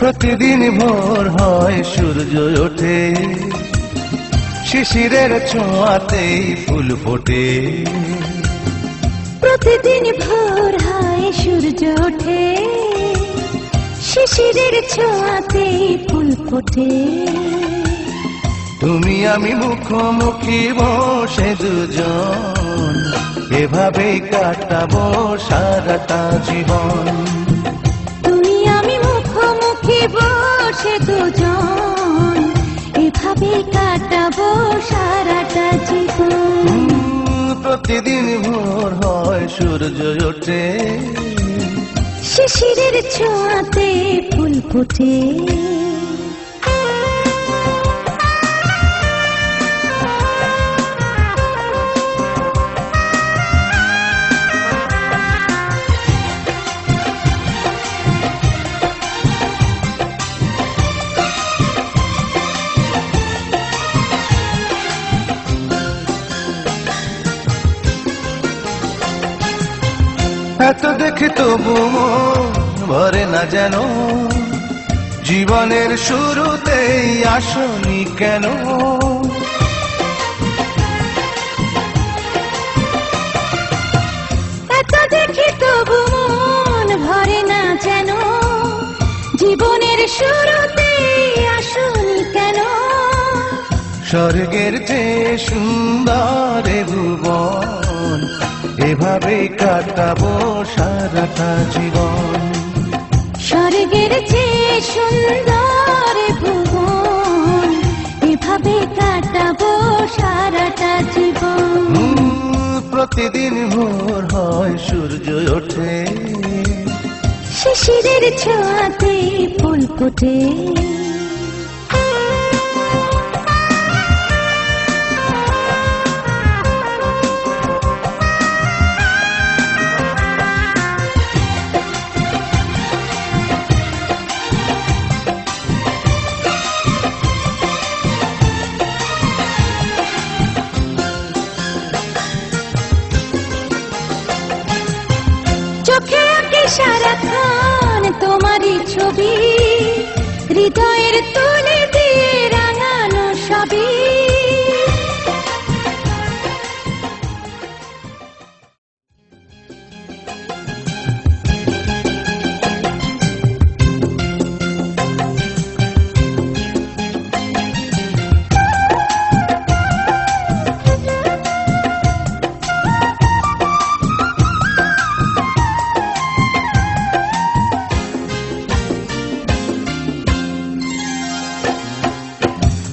প্রতিদিন ভোর হয় সূর্য ওঠে, শিশিরের ছোঁয়াতেই ফুল ফোটে। প্রতিদিন ভোর হয় সূর্য ওঠে, শিশিরের ছোঁয়াতেই ফুল ফোটে। তুমি আমি মুখোমুখি বসে দুজন, এভাবেই কাটাবো সারাটা জীবন। তুমি আমি মুখোমুখি বসে দুজন, এভাবেই কাটাবো সারাটা জীবন। প্রতিদিন ভোর হয় সূর্য ওঠে, শিশিরের ছোঁয়াতে ফুল ফোটে। এত দেখে তবু মন ভরে না যেন, জীবনের শুরুতেই আসনি কেন? এত দেখে তবু মন ভরে না যেন, জীবনের শুরুতেই আসনি কেন? স্বর্গের চেয়ে সুন্দর এ ভুবন, এভাবেই কাটাবো সারাটা জীবন। স্বর্গের চেয়ে সুন্দর ভুবন, এভাবে কাটাবো সারাটা জীবন। প্রতিদিন ভোর হয় সূর্য ওঠে, শিশিরের ছোঁয়াতে ফুল ফোটে। চোখে আঁকি সারাক্ষণ তোমারই ছবি, হৃদয়ের তুলে দিয়ে রাঙানো সবই।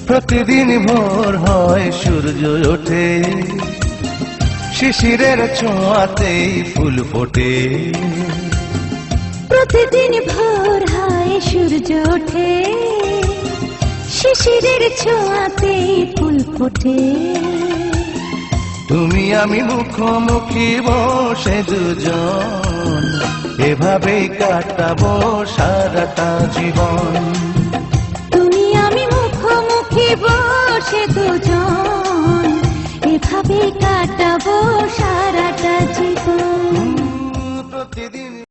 প্রতিদিন ভোর হয় সূর্য ওঠে, শিশিরের ছোঁয়াতেই ফুল ফোটে। প্রতিদিন ভোর হয় সূর্য ওঠে, শিশিরের ছোঁয়াতে ফুল ফোটে। তুমি আমি মুখোমুখি বসে দুজন, এভাবেই কাটাবো সারাটা জীবন। তুমি আমি মুখোমুখি বসে দুজন, এভাবে কাটাবো